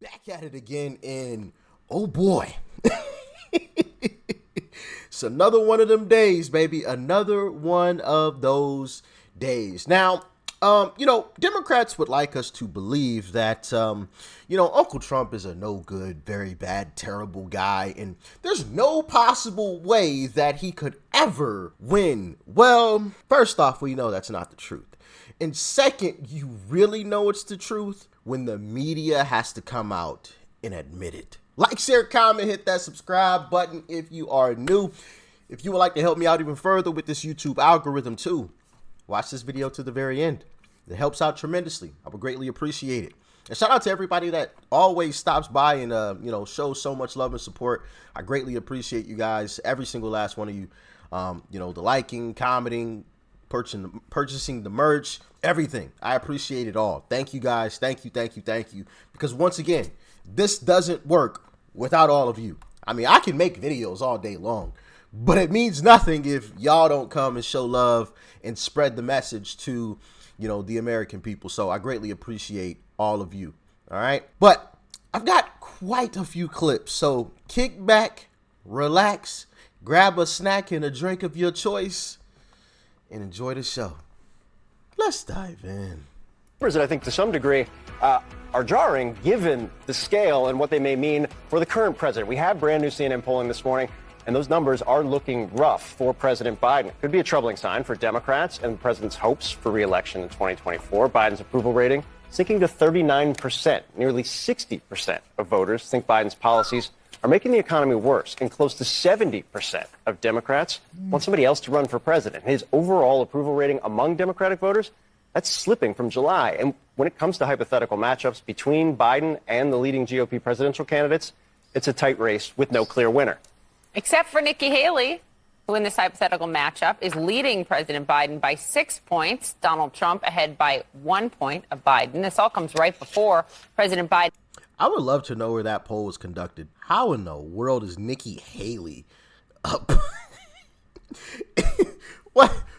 Back at it again, and oh boy, it's another one of them days, baby. Another one of those days. Now, Democrats would like us to believe that, Uncle Trump is a no good, very bad, terrible guy, and there's no possible way that he could ever win. Well, first off, we know that's not the truth. And second, you really know it's the truth when the media has to come out and admit it. Like, share, comment, hit that subscribe button if you are new. If you would like to help me out even further with this YouTube algorithm too, watch this video to the very end. It helps out tremendously. I would greatly appreciate it. And shout out to everybody that always stops by and, shows so much love and support. I greatly appreciate you guys, every single last one of you. The liking, commenting, purchasing the merch, everything. I appreciate it all. Thank you guys. Thank you. Because once again, this doesn't work without all of you. I mean, I can make videos all day long, but it means nothing if y'all don't come and show love and spread the message to, the American people. So I greatly appreciate all of you. All right. But I've got quite a few clips. So kick back, relax, grab a snack and a drink of your choice, and enjoy the show. Let's dive in. Numbers that I think to some degree are jarring given the scale and what they may mean for the current president. We have brand new CNN polling this morning, and those numbers are looking rough for President Biden. It could be a troubling sign for Democrats and the president's hopes for re-election in 2024. Biden's approval rating sinking to 39%. Nearly 60% of voters think Biden's policies are making the economy worse, and close to 70% of Democrats want somebody else to run for president. His overall approval rating among Democratic voters, that's slipping from July. And when it comes to hypothetical matchups between Biden and the leading GOP presidential candidates, it's a tight race with no clear winner. Except for Nikki Haley, who in this hypothetical matchup is leading President Biden by 6 points. Donald Trump ahead by 1 point of Biden. This all comes right before President Biden. I would love to know where that poll was conducted. How in the world is Nikki Haley up?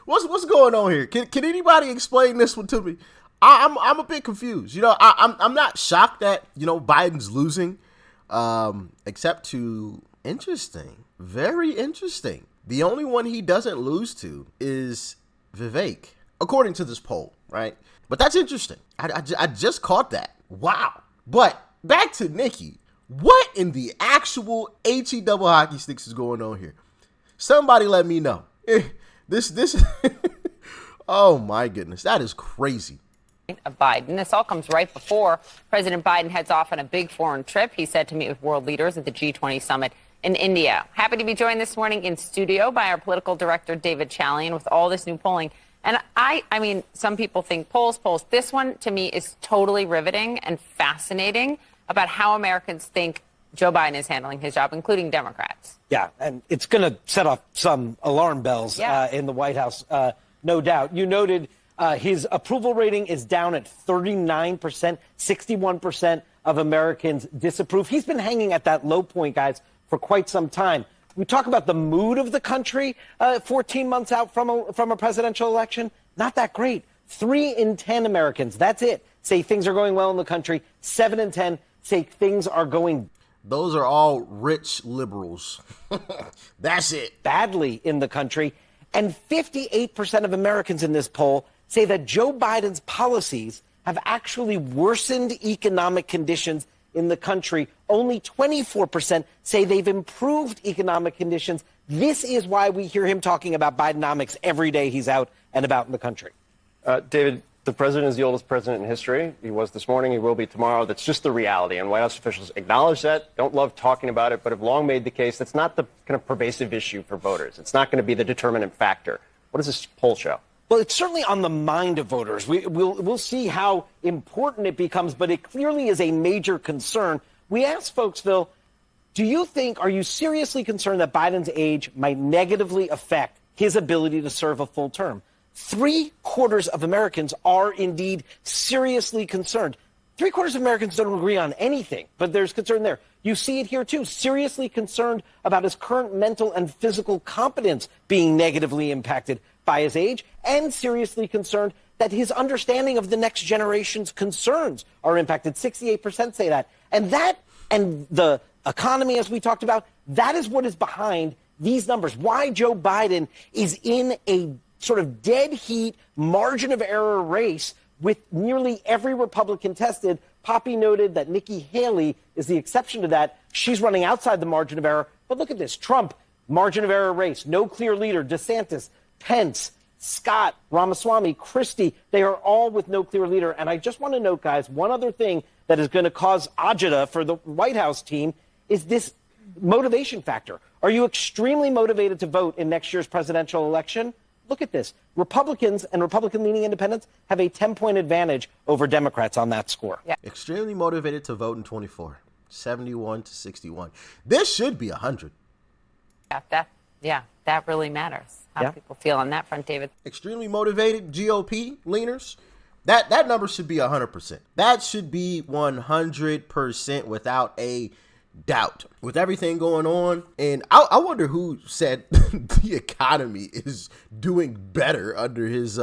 What's going on here? Can anybody explain this one to me? I'm a bit confused. I'm not shocked that Biden's losing, except to very interesting. The only one he doesn't lose to is Vivek, according to this poll, right? But that's interesting. I just caught that. Wow. But back to Nikki. What in the actual HE double hockey sticks is going on here? Somebody let me know. This oh my goodness, that is crazy. Of Biden. This all comes right before President Biden heads off on a big foreign trip. He's set to meet with world leaders at the G20 summit in India. Happy to be joined this morning in studio by our political director, David Chalian, with all this new polling. And I mean, some people think polls. This one, to me, is totally riveting and fascinating about how Americans think Joe Biden is handling his job, including Democrats. Yeah, and it's going to set off some alarm bells in the White House, no doubt. You noted his approval rating is down at 39%. 61% of Americans disapprove. He's been hanging at that low point, guys, for quite some time. We talk about the mood of the country 14 months out from a presidential election. Not that great. 3 in 10 Americans, that's it, say things are going well in the country. 7 in 10 say things are going Those are all rich liberals. That's it. badly in the country. And 58% of Americans in this poll say that Joe Biden's policies have actually worsened economic conditions in the country. Only 24% say they've improved economic conditions. This is why we hear him talking about Bidenomics every day he's out and about in the country. David, the president is the oldest president in history. He was this morning. He will be tomorrow. That's just the reality. And White House officials acknowledge that, don't love talking about it, but have long made the case that's not the kind of pervasive issue for voters. It's not going to be the determinant factor. What does this poll show? Well, it's certainly on the mind of voters. We'll see how important it becomes, but it clearly is a major concern. We asked folks, Phil, are you seriously concerned that Biden's age might negatively affect his ability to serve a full term? 3/4 of Americans are indeed seriously concerned. 3/4 of Americans don't agree on anything, but there's concern there. You see it here, too. Seriously concerned about his current mental and physical competence being negatively impacted by his age, and seriously concerned that his understanding of the next generation's concerns are impacted. 68% say that. And the economy, as we talked about, that is what is behind these numbers. Why Joe Biden is in a sort of dead heat, margin of error race with nearly every Republican tested. Poppy noted that Nikki Haley is the exception to that. She's running outside the margin of error. But look at this. Trump, margin of error race, no clear leader. DeSantis, Pence, Scott, Ramaswamy, Christie, they are all with no clear leader. And I just want to note, guys, one other thing that is going to cause agita for the White House team is this motivation factor. Are you extremely motivated to vote in next year's presidential election? Look at this. Republicans and Republican-leaning independents have a 10-point advantage over Democrats on that score. Yeah. Extremely motivated to vote in 24. 71 to 61. This should be 100. That really matters. How people feel on that front, David. Extremely motivated GOP leaners. That number should be 100%. That should be 100% without a doubt. With everything going on, and I wonder who said the economy is doing better under his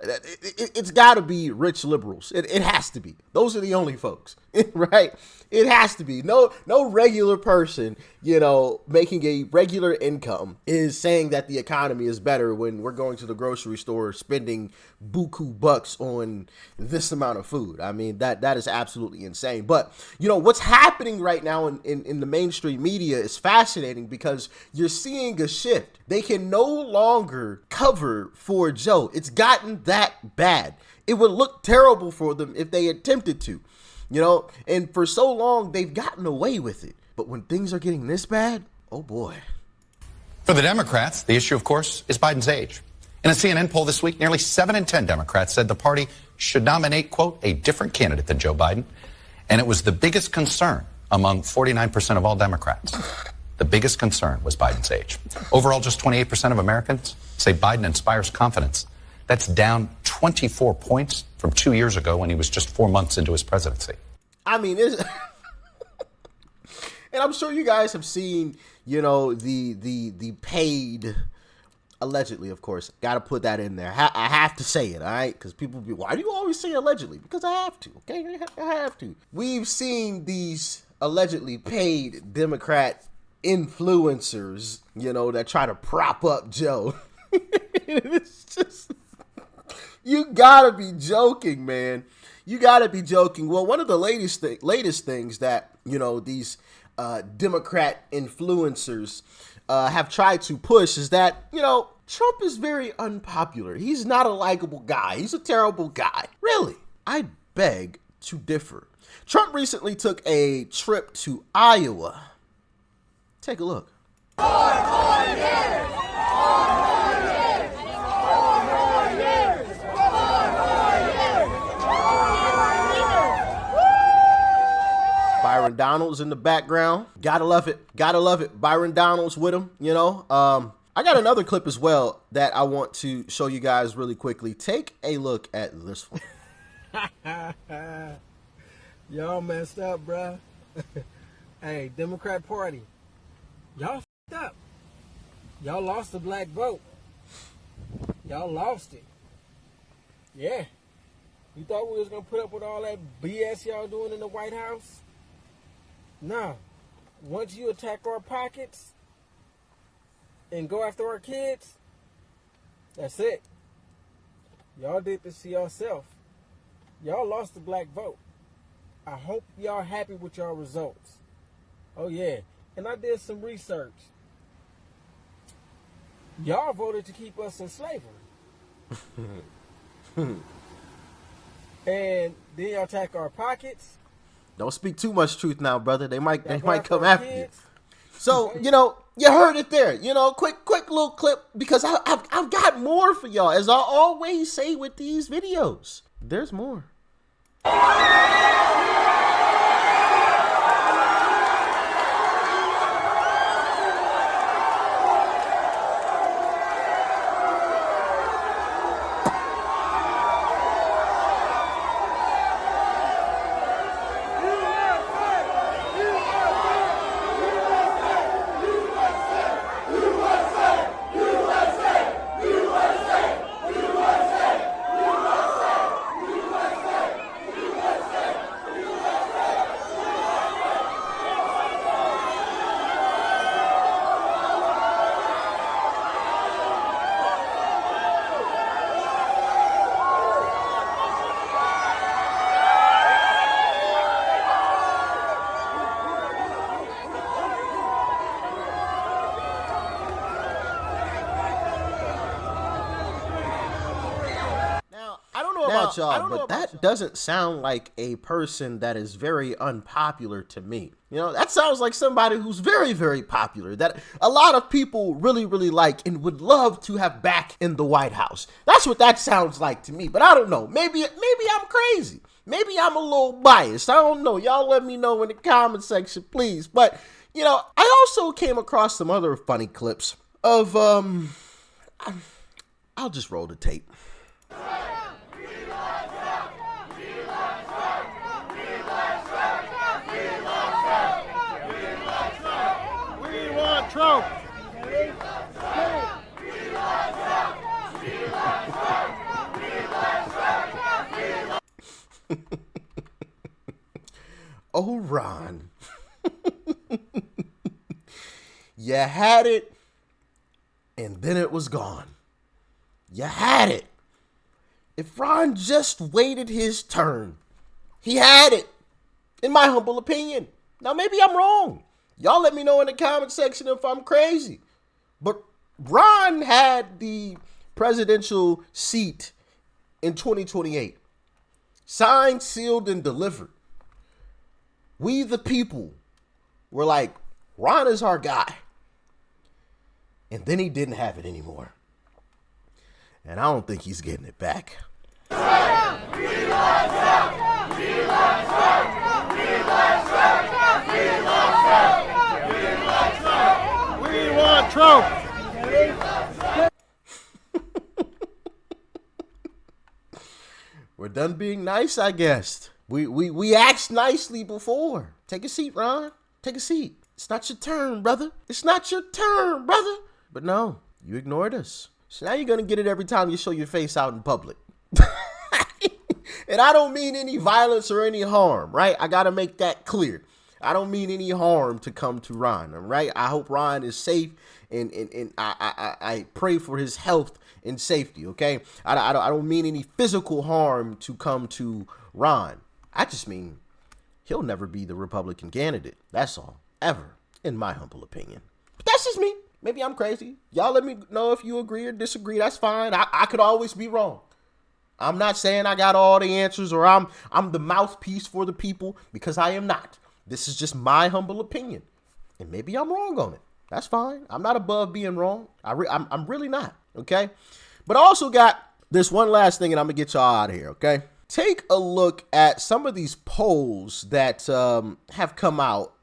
it's got to be rich liberals. It has to be. Those are the only folks, right? It has to be. No regular person, making a regular income is saying that the economy is better when we're going to the grocery store spending buku bucks on this amount of food. I mean, that is absolutely insane. But, what's happening right now in the mainstream media is fascinating because you're seeing a shift. They can no longer cover for Joe. It's gotten that bad. It would look terrible for them if they attempted to, and for so long they've gotten away with it. But when things are getting this bad, oh boy. For the Democrats, the issue, of course, is Biden's age. In a CNN poll this week, nearly 7 in 10 Democrats said the party should nominate, quote, a different candidate than Joe Biden. And it was the biggest concern among 49% of all Democrats. The biggest concern was Biden's age. Overall, just 28% of Americans say Biden inspires confidence. That's down 24 points from 2 years ago when he was just 4 months into his presidency. I mean, and I'm sure you guys have seen, the paid, allegedly, of course. Got to put that in there. I have to say it, all right? Because people be, why do you always say allegedly? Because I have to, okay? I have to. We've seen these allegedly paid Democrat influencers, that try to prop up Joe. It's just, you gotta be joking, man. You gotta be joking. Well, one of the latest things that, these Democrat influencers have tried to push is that, Trump is very unpopular. He's not a likable guy. He's a terrible guy. Really? I beg to differ. Trump recently took a trip to Iowa. Take a look. Byron Donalds in the background. Gotta love it. Gotta love it. Byron Donalds with him, I got another clip as well that I want to show you guys really quickly. Take a look at this one. Y'all messed up, bruh. Hey, Democrat Party. Y'all f***ed up. Y'all lost the black vote. Y'all lost it. Yeah. You thought we was going to put up with all that BS y'all doing in the White House? No. Once you attack our pockets and go after our kids, that's it. Y'all did this to yourself. Y'all lost the black vote. I hope y'all happy with y'all results. Oh, yeah. And I did some research. Y'all voted to keep us in slavery. And then y'all attack our pockets. Don't speak too much truth now, brother. They might come after you. So, you heard it there. Quick little clip, because I've got more for y'all, as I always say with these videos. There's more. about y'all, but that doesn't sound like a person that is very unpopular to me. You know, that sounds like somebody who's very, very popular, that a lot of people really, really like and would love to have back in the White House. That's what that sounds like to me, but I don't know. Maybe I'm crazy. Maybe I'm a little biased. I don't know. Y'all let me know in the comment section, please. But, you know, I also came across some other funny clips of, I'll just roll the tape. Trump. Oh, Ron. You had it, and then it was gone. You had it. If Ron just waited his turn, he had it, in my humble opinion. Now, maybe I'm wrong. Y'all let me know in the comment section if I'm crazy. But Ron had the presidential seat in 2028. Signed, sealed, and delivered. We the people were like, Ron is our guy. And then he didn't have it anymore. And I don't think he's getting it back. Trump. We're done being nice, I guess. We asked nicely before. Take a seat, Ron. Take a seat. It's not your turn, brother. It's not your turn, brother. But no, you ignored us. So now you're going to get it every time you show your face out in public. And I don't mean any violence or any harm, right? I got to make that clear. I don't mean any harm to come to Ron, all right? I hope Ron is safe, and I pray for his health and safety, okay? I don't mean any physical harm to come to Ron. I just mean he'll never be the Republican candidate. That's all, ever, in my humble opinion. But that's just me. Maybe I'm crazy. Y'all let me know if you agree or disagree. That's fine. I could always be wrong. I'm not saying I got all the answers or I'm the mouthpiece for the people, because I am not. This is just my humble opinion. And maybe I'm wrong on it. That's fine. I'm not above being wrong. I'm really not, okay? But I also got this one last thing, and I'm going to get y'all out of here, okay? Take a look at some of these polls that have come out.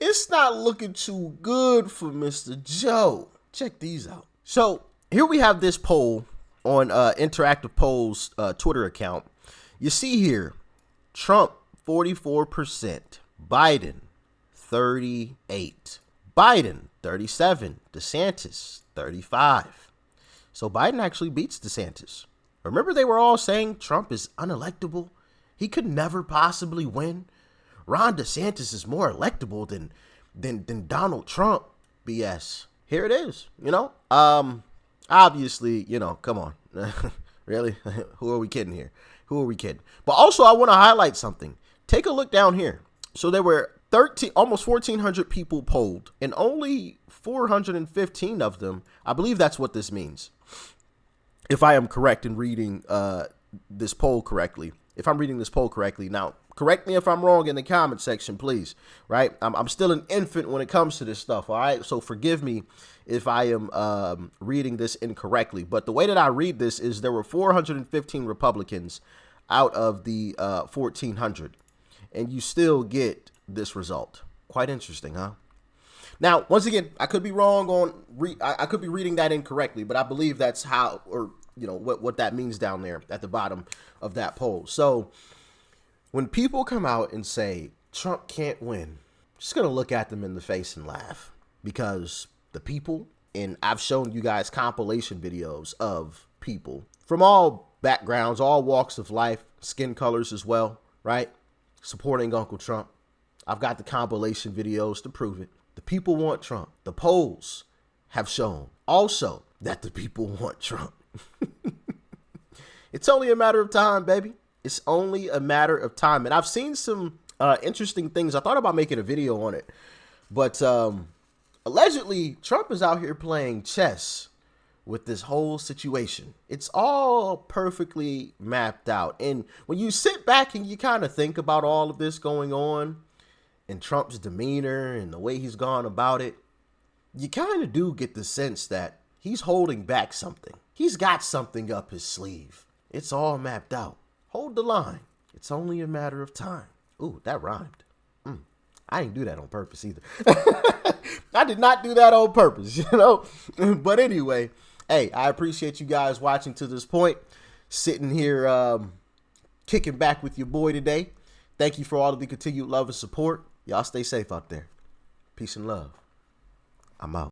It's not looking too good for Mr. Joe. Check these out. So here we have this poll on Interactive Polls Twitter account. You see here, Trump 44%, Biden 38, Biden 37, DeSantis 35. So Biden actually beats DeSantis. Remember, they were all saying Trump is unelectable. He could never possibly win. Ron DeSantis is more electable than Donald Trump. BS. Here it is. You know, obviously, you know, come on. Really? Who are we kidding here? Who are we kidding? But also, I want to highlight something. Take a look down here. So there were almost 1,400 people polled, and only 415 of them, I believe that's what this means, if I am correct in reading this poll correctly. If I'm reading this poll correctly. Now, correct me if I'm wrong in the comment section, please. Right? I'm still an infant when it comes to this stuff. All right. So forgive me if I am reading this incorrectly. But the way that I read this is there were 415 Republicans out of the 1,400. And you still get this result. Quite interesting, huh? Now, once again, I could be wrong on I could be reading that incorrectly, but I believe that's how, or you know, what that means down there at the bottom of that poll. So when people come out and say Trump can't win, I'm just going to look at them in the face and laugh, because the people, and I've shown you guys compilation videos of people from all backgrounds, all walks of life, skin colors as well, right? Supporting Uncle Trump. I've got the compilation videos to prove it. The people want Trump. The polls have shown also that the people want Trump. It's only a matter of time, baby. It's only a matter of time. And I've seen some interesting things. I thought about making a video on it. But allegedly, Trump is out here playing chess with this whole situation. It's all perfectly mapped out. And when you sit back and you kind of think about all of this going on and Trump's demeanor and the way he's gone about it, you kind of do get the sense that he's holding back something. He's got something up his sleeve. It's all mapped out. Hold the line. It's only a matter of time. Ooh, that rhymed. I didn't do that on purpose either. I did not do that on purpose, you know. But anyway, hey, I appreciate you guys watching to this point. Sitting here kicking back with your boy today. Thank you for all of the continued love and support. Y'all stay safe out there. Peace and love. I'm out.